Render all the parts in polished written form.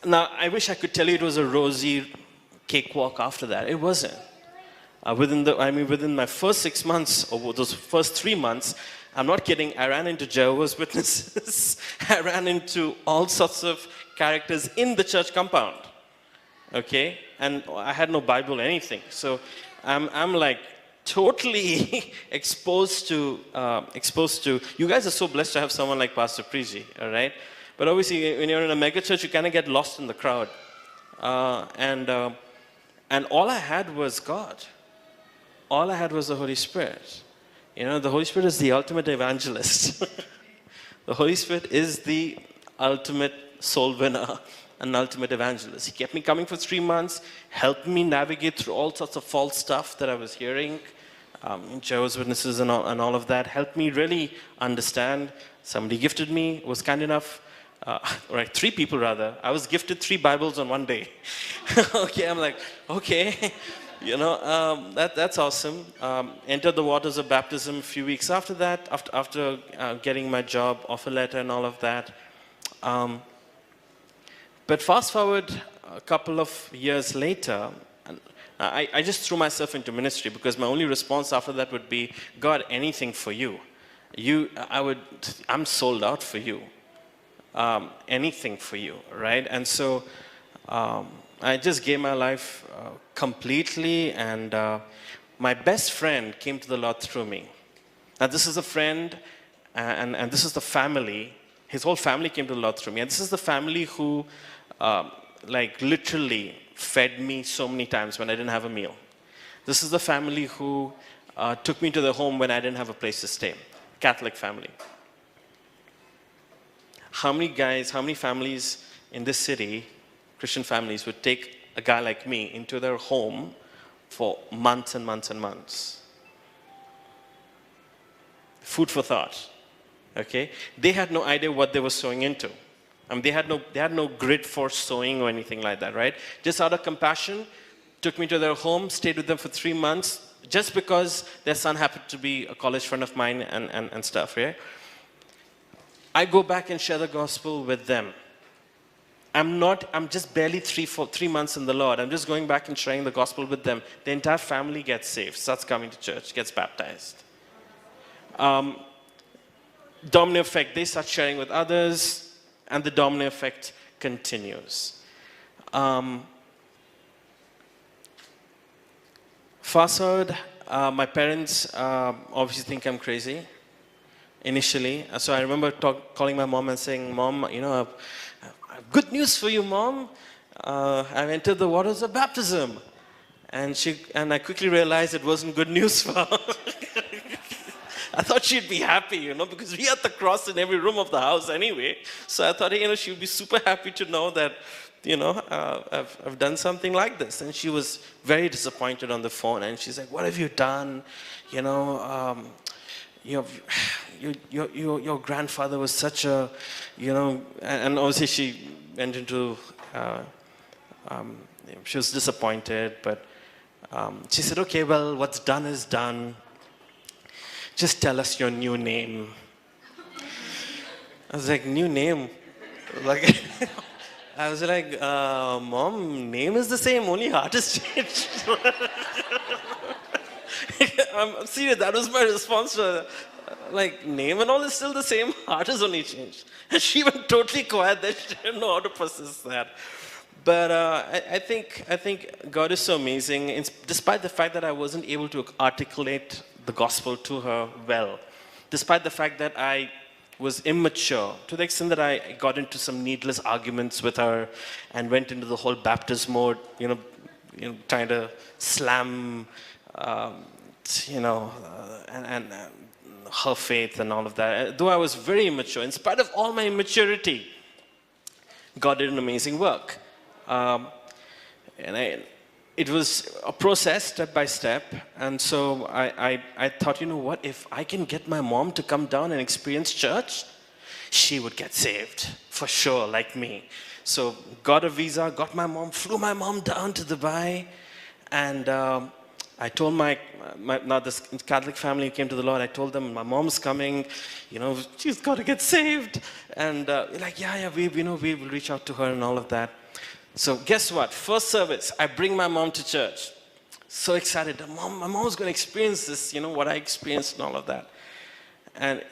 Now, I wish I could tell you it was a rosy cakewalk after that. It wasn't. Within my first 6 months, or those first 3 months, I'm not kidding, I ran into Jehovah's Witnesses. I ran into all sorts of characters in the church compound. Okay? And I had no Bible or anything. So I'm like totally exposed to, you guys are so blessed to have someone like Pastor Priji, all right? But obviously, when you're in a mega church, you kind of get lost in the crowd. And all I had was God. All I had was the Holy Spirit. You know, the Holy Spirit is the ultimate evangelist. The Holy Spirit is the ultimate soul winner, an ultimate evangelist. He kept me coming for 3 months, helped me navigate through all sorts of false stuff that I was hearing, Jehovah's Witnesses and all of that, helped me really understand. Somebody gifted me, was kind enough, 3 people rather. I was gifted 3 Bibles on one day. Okay, I'm like, okay. You know, that's awesome. Entered the waters of baptism a few weeks after that, after getting my job offer letter and all of that. But fast forward a couple of years later, I just threw myself into ministry because my only response after that would be, God, anything for you. I'm sold out for you. Anything for you, right? And so I just gave my life completely, and my best friend came to the Lord through me. Now this is a friend, and this is the family. His whole family came to the Lord through me. And this is the family who like literally fed me so many times when I didn't have a meal. This is the family who took me to their home when I didn't have a place to stay. Catholic family. How many families in this city, Christian families, would take a guy like me into their home for months and months and months? Food for thought. Okay? They had no idea what they were sowing into. They had no grid for sowing or anything like that, right? Just out of compassion, took me to their home, stayed with them for 3 months, just because their son happened to be a college friend of mine and stuff, right? I go back and share the gospel with them. I'm just barely 3 months in the Lord. I'm just going back and sharing the gospel with them. The entire family gets saved, starts coming to church, gets baptized. Domino effect, they start sharing with others, and the domino effect continues. Fast forward, my parents obviously think I'm crazy initially. So I remember calling my mom and saying, Mom, you know, I've good news for you, Mom. I've entered the waters of baptism. And I quickly realized it wasn't good news for her. I thought she'd be happy, you know, because we had the cross in every room of the house anyway. So I thought, you know, she'd be super happy to know that, you know, I've done something like this. And she was very disappointed on the phone. And she's like, what have you done? You know, your grandfather was such a, you know, and obviously she went into, she was disappointed. But she said, okay, well, what's done is done. Just tell us your new name. I was like, new name? Like, I was like, Mom, name is the same, only heart is changed. I'm serious, that was my response to her. Like, name and all is still the same, heart is only changed. And she went totally quiet, that she didn't know how to process that. But I think God is so amazing, despite the fact that I wasn't able to articulate the gospel to her well, despite the fact that I was immature, to the extent that I got into some needless arguments with her and went into the whole Baptist mode, you know trying to slam, and her faith and all of that. Though I was very immature, in spite of all my immaturity, God did an amazing work. It was a process, step by step, and so I thought, you know what, if I can get my mom to come down and experience church, she would get saved, for sure, like me. So got a visa, flew my mom down to Dubai, and I told now this Catholic family came to the Lord. I told them my mom's coming, she's got to get saved. And like, yeah, we will reach out to her and all of that. So guess what? First service, I bring my mom to church. So excited. My mom's going to experience this, what I experienced and all of that. And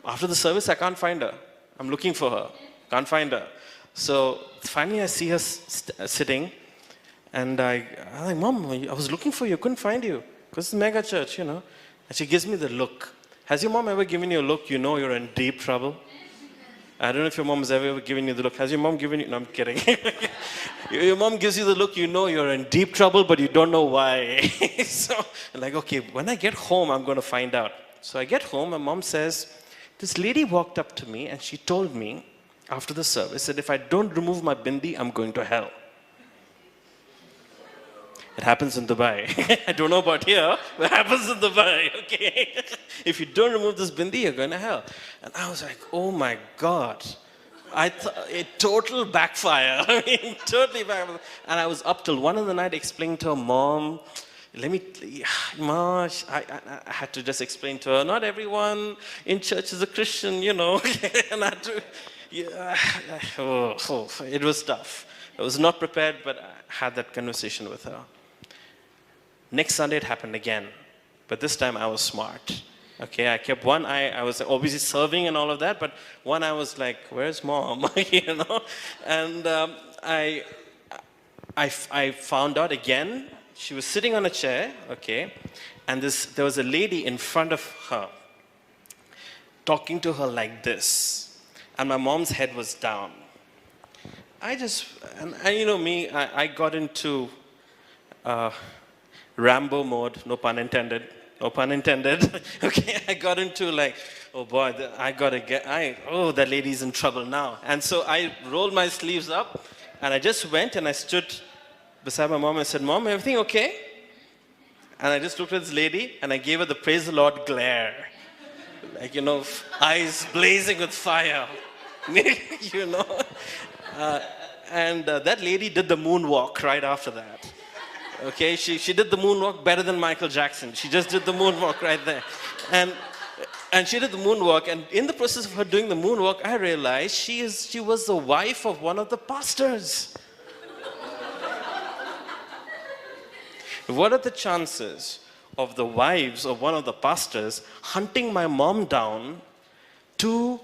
after the service, I can't find her. I'm looking for her. Can't find her. So finally I see her sitting. And I'm like, Mom, I was looking for you, couldn't find you. Because it's a mega church, And she gives me the look. Has your mom ever given you a look you're in deep trouble? I don't know if your mom has ever given you the look. Has your mom given you? No, I'm kidding. Your mom gives you the look, you're in deep trouble, but you don't know why. So I'm like, okay, when I get home, I'm going to find out. So I get home, and Mom says, this lady walked up to me, and she told me after the service that if I don't remove my bindi, I'm going to hell. It happens in Dubai. I don't know about here, but it happens in Dubai, okay? If you don't remove this bindi, you're going to hell. And I was like, oh my God. A total backfire. Totally backfire. And I was up till 1 in the night explaining to her, Mom, Mom, I had to just explain to her, not everyone in church is a Christian, And I had to, it was tough. I was not prepared, but I had that conversation with her. Next Sunday, it happened again. But this time, I was smart. Okay, I kept one eye. I was obviously serving and all of that, but one eye was like, where's Mom? And I found out again, she was sitting on a chair, okay, and there was a lady in front of her talking to her like this. And my mom's head was down. I got into Rambo mode, no pun intended. Okay, I got into like, oh boy, that lady's in trouble now. And so I rolled my sleeves up, and I just went and I stood beside my mom and said, Mom, everything okay? And I just looked at this lady, and I gave her the praise the Lord glare. Like, eyes blazing with fire. And that lady did the moonwalk right after that. Okay, she did the moonwalk better than Michael Jackson. She just did the moonwalk right there. And she did the moonwalk, and in the process of her doing the moonwalk, I realized she was the wife of one of the pastors. What are the chances of the wives of one of the pastors hunting my mom down two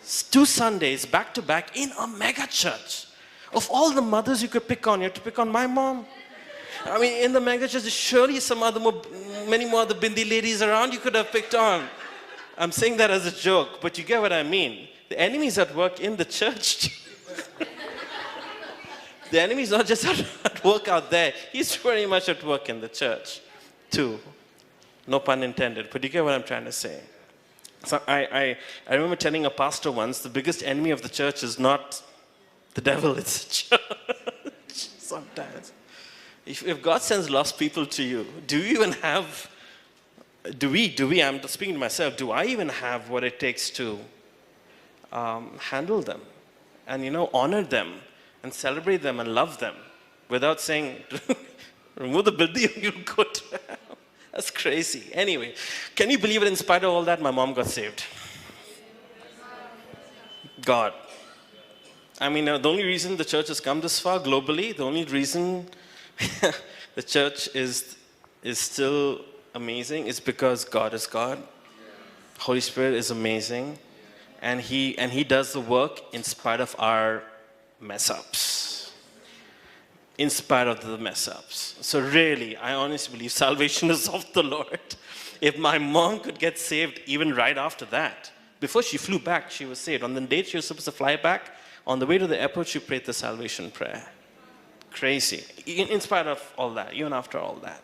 Sundays back to back in a mega church? Of all the mothers you could pick on, you had to pick on my mom. I mean, in the mega church, there's surely many more of the bindi ladies around you could have picked on. I'm saying that as a joke, but you get what I mean. The enemy's at work in the church. The enemy's not just at work out there. He's very much at work in the church, too. No pun intended, but you get what I'm trying to say. So I remember telling a pastor once, the biggest enemy of the church is not the devil, it's the church. Sometimes. If God sends lost people to you, I'm speaking to myself, do I even have what it takes to handle them and, honor them and celebrate them and love them without saying, remove the building, you'll go to hell. That's crazy. Anyway, can you believe it? In spite of all that, my mom got saved. God. I mean, the only reason the church has come this far globally, the only reason the church is still amazing is because God is God. Holy Spirit is amazing. And he does the work in spite of our mess-ups. In spite of the mess-ups. So really, I honestly believe salvation is of the Lord. If my mom could get saved even right after that, before she flew back, she was saved. On the date she was supposed to fly back, on the way to the airport, she prayed the salvation prayer. Crazy. In spite of all that, even after all that.